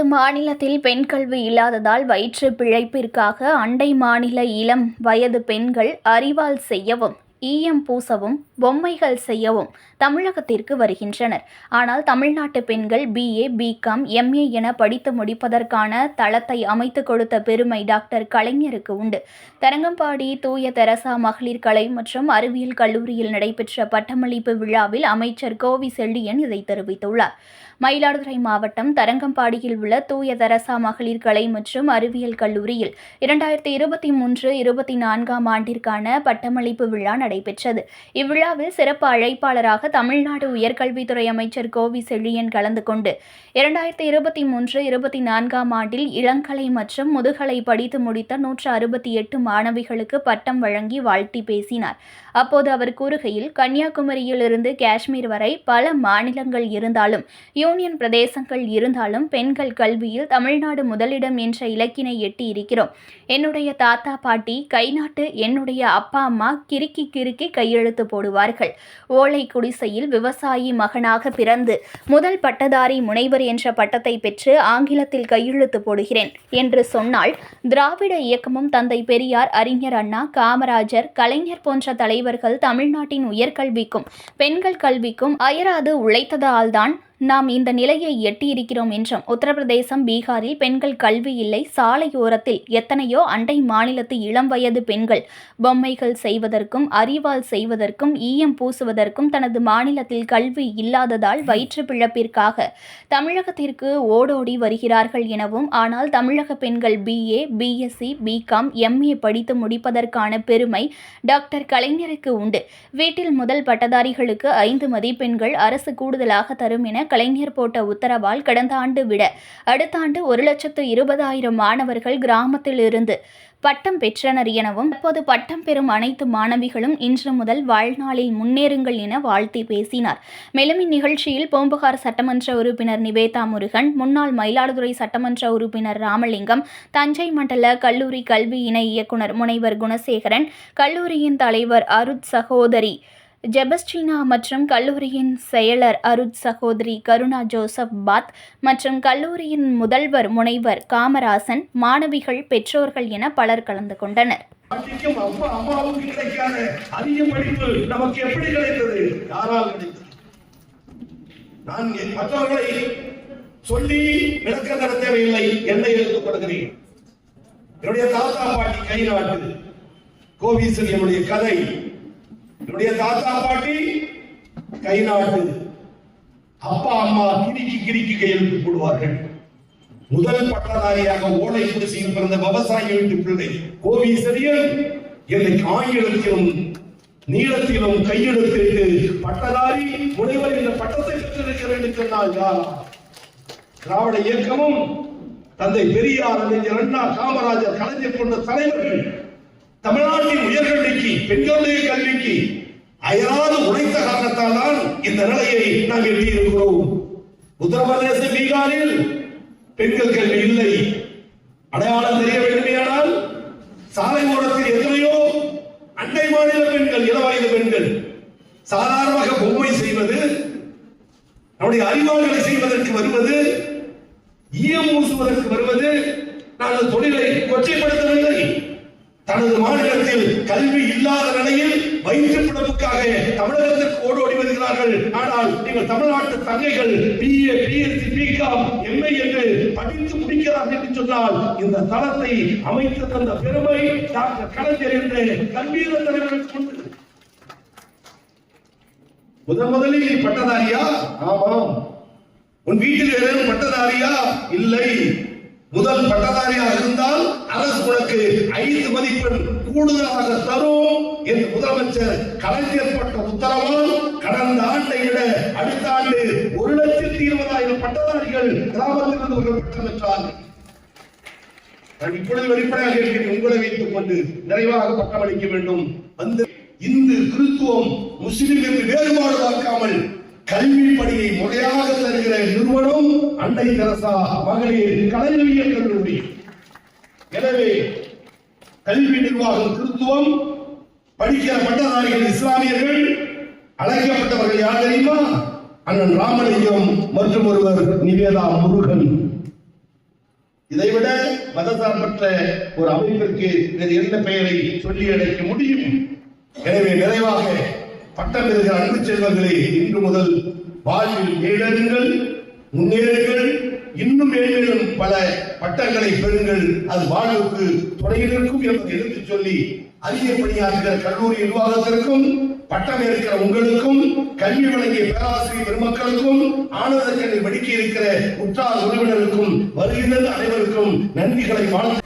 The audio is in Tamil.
தனது மாநிலத்தில் பெண் கல்வி இல்லாததால் வயிற்று பிழைப்பிற்காக அண்டை மாநில இளம் வயது பெண்கள் அரிவாள் செய்யவும், ஈயம் பூசவும், பொம்மைகள் செய்யவும் தமிழகத்திற்கு வருகின்றனர். ஆனால் தமிழ்நாட்டு பெண்கள் BA, BCom, MA என படித்து முடிப்பதற்கான தளத்தை அமைத்து கொடுத்த பெருமை டாக்டர் கலைஞருக்கு உண்டு. தரங்கம்பாடி தூய தெரசா மகளிர் கலை மற்றும் அறிவியல் கல்லூரியில் நடைபெற்ற பட்டமளிப்பு விழாவில் அமைச்சர் கோவி செழியன் இதை தெரிவித்துள்ளார். மயிலாடுதுறை மாவட்டம் தரங்கம்பாடியில் உள்ள தூய தெரசா மகளிர் கலை மற்றும் அறிவியல் கல்லூரியில் 2023-24 ஆண்டிற்கான பட்டமளிப்பு விழா நடைபெற்றது. இவ்விழாவில் சிறப்பு அழைப்பாளராக தமிழ்நாடு உயர்கல்வித்துறை அமைச்சர் கோவி செழியன் கலந்து கொண்டு 2023-24 ஆண்டில் இளங்கலை மற்றும் முதுகலை படித்து முடித்த 168 மாணவிகளுக்கு பட்டம் வழங்கி வாழ்த்தி பேசினார். அப்போது அவர் கூறுகையில், கன்னியாகுமரியில் இருந்து காஷ்மீர் வரை பல மாநிலங்கள் இருந்தாலும் யூனியன் பிரதேசங்கள் இருந்தாலும் பெண்கள் கல்வியில் தமிழ்நாடு முதலிடம் என்ற இலக்கினை எட்டி இருக்கிறோம். என்னுடைய தாத்தா பாட்டி கைநாட்டு, என்னுடைய அப்பா அம்மா கிறுக்கி கையெழுத்து போடுவார்கள். ஓலை குடிசையில் விவசாயி மகனாக பிறந்து முதல் பட்டதாரி முனைவர் என்ற பட்டத்தை பெற்று ஆங்கிலத்தில் கையெழுத்து போடுகிறேன் என்று சொன்னால், திராவிட இயக்கமும் தந்தை பெரியார், அறிஞர் அண்ணா, காமராஜர், கலைஞர் போன்ற தலைவர்கள் தமிழ்நாட்டின் உயர்கல்விக்கும் பெண்கள் கல்விக்கும் அயராது உழைத்ததால்தான் நாம் இந்த நிலையை எட்டியிருக்கிறோம் என்றும், உத்தரப்பிரதேசம், பீகாரில் பெண்கள் கல்வி இல்லை. சாலையோரத்தில் எத்தனையோ அண்டை மாநிலத்து இளம் வயது பெண்கள் பொம்மைகள் செய்வதற்கும், அரிவாள் செய்வதற்கும், ஈயம் பூசுவதற்கும் தனது மாநிலத்தில் கல்வி இல்லாததால் வயிற்று பிழப்பிற்காக தமிழகத்திற்கு ஓடோடி வருகிறார்கள் எனவும், ஆனால் தமிழக பெண்கள் BA, BSc, BCom, MA படித்து முடிப்பதற்கான பெருமை டாக்டர் கலைஞருக்கு உண்டு. வீட்டில் முதல் பட்டதாரிகளுக்கு 5 மதிப்பெண்கள் அரசு கூடுதலாக தரும் என கலைஞர் போட்ட உத்தரவால் கடந்த ஆண்டு விட அடுத்த ஆண்டு 1,20,000 மாணவர்கள் கிராமத்தில் இருந்து பட்டம் பெற்றனர் எனவும், அப்போது பட்டம் பெறும் அனைத்து மாணவிகளும் இன்று முதல் வாழ்நாளில் முன்னேறுங்கள் என வாழ்த்தி பேசினார். மேலும் இந்நிகழ்ச்சியில் பூம்புகார் சட்டமன்ற உறுப்பினர் நிவேதா முருகன், முன்னாள் மயிலாடுதுறை சட்டமன்ற உறுப்பினர் ராமலிங்கம், தஞ்சை மண்டல கல்லூரி கல்வி இணை இயக்குனர் முனைவர் குணசேகரன், கல்லூரியின் தலைவர் அருட் சகோதரி ஜெபஸ்டினா மற்றும் கல்லூரியின் செயலர் அருட் சகோதரி கருணா ஜோசப் பாத் மற்றும் கல்லூரியின் முதல்வர் முனைவர் காமராசன், மாணவிகள், பெற்றோர்கள் என பலர் கலந்து கொண்டனர். சொல்லி விளக்க தர தேவையில்லை, என்னை எடுத்துக்கொள்கிறேன். என்னுடைய தாத்தா பாட்டி கை நாட்டு கோவிசெழியனுடைய கதை. என்னுடைய தாத்தா பாட்டி கை நாட்டு, அப்பா அம்மா கிறுக்கி கையெழுத்து போடுவார்கள். முதல் பட்டதாரியாக ஓலை குடிசையில் பிறந்த விவசாயி வீட்டு பிள்ளை கோவிசெழியன் எனக்கு ஆங்கிலத்திலும் நீளத்திலும் கையெழுத்திட்டு பட்டதாரி முனைவர் என்ற பட்டத்தை பெற்றிருக்கிறேன் என்று சொன்னால் யாரா? திராவிட இயக்கமும் தந்தை பெரியார், அறிஞர் அண்ணா, காமராஜர், கலைஞர் போன்ற தலைவர்கள் தமிழ்நாட்டின் உயர்கல்விக்கு, பெண்களுடைய கல்விக்கு அயராது உழைத்த காரணத்தால் தான் இந்த நிலையை நாம் எட்டியிருக்கிறோம். உத்தரப்பிரதேச, பீகாரில் பெண்கள் கல்வி இல்லை. அடையாளம் தெரிய வேண்டுமையானால் சாலை ஓரத்தில் எத்தனையோ அண்டை மாநில பெண்கள், இளவயது பெண்கள் சாதாரணமாக பொம்மை செய்வது, நம்முடைய அறிவாளர்களை செய்வதற்கு வருவது, ஈயம் பூசுவதற்கு வருவது, நான் தொழிலை கொச்சைப்படுத்தவில்லை. தனது மாநிலத்தில் கல்வி இல்லாத நிலையில் வயிற்று பிழப்புக்காக தமிழகத்திற்கு ஓடோடி வருகிறார்கள். ஆனால் நீங்கள் தமிழ்நாட்டு தங்கைகள் BA, BSc, BCom, MA என்று படித்து முடிக்கிறார்கள் என்று சொன்னால், இந்த தளத்தை அமைத்து தந்த பெருமை டாக்டர் கலைஞர் என்ற கல்வியியல் தலைவர்களுக்கு உண்டு. முதலில் பட்டதாரியா? ஆமாம். உன் வீட்டில் ஏதேனும் பட்டதாரியா? இல்லை. முதல் பட்டதாரியாக இருந்தால் அரசு உனக்கு 5 மதிப்பெண் கூடுதலாக தரும் என்று முதலமைச்சர் கலைஞர் போட்ட உத்தரவால் கடந்த ஆண்டை விட அடுத்த ஆண்டு 1,20,000 பட்டதாரிகள் கிராமத்திலிருந்து பட்டம் பெற்றார்கள். நான் இப்பொழுது வெளிப்படையாக இருக்கிறேன், உங்களை வைத்துக் கொண்டு நிறைவாக பட்டமளிக்க வேண்டும். அந்த இந்து, கிறிஸ்துவம், முஸ்லிம் என்று வேறுபாடு பார்க்காமல் கல்வி பணியை முறையாக தருகிற நிறுவனம் அண்டை தெரசா மகளிர் கலைஞர் கல்லூரி. எனவே கல்வி நிர்வாகம் கிறிஸ்துவம், படிக்கிற பட்டதாரிகள் இஸ்லாமியர்கள், அழைக்கப்பட்டவர்கள் யார் தெரியுமா? அண்ணன் ராமலிங்கம் மற்றும் ஒருவர் நிவேதா முருகன். இதைவிட மதசார்பற்ற ஒரு அமைப்பிற்கு வேறு என்ன பெயரை சொல்லி அழைக்க முடியும்? எனவே நிறைவாக பட்டம் பெறுகிற அன்பு செல்வங்களே, இன்று முதல் வாழ்வில் மேலெழுங்கள், முன்னேறுங்கள், இன்னும் மேலும் பல பட்டங்களை பெறுங்கள். அது வாழ்வுக்கு துணையில் இருக்கும் என்பதை எடுத்துச் சொல்லி அரிய பணியாற்றுகிற கல்லூரி நிர்வாகத்திற்கும், பட்டம் இருக்கிற உங்களுக்கும், கல்வி வழங்கிய பேராசிரியர் பெருமக்களுக்கும், ஆனந்த கண்ணை வடிக்க இருக்கிற உற்றார் உறவினருக்கும், வருகின்ற அனைவருக்கும் நன்றிகளை வாழ்த்து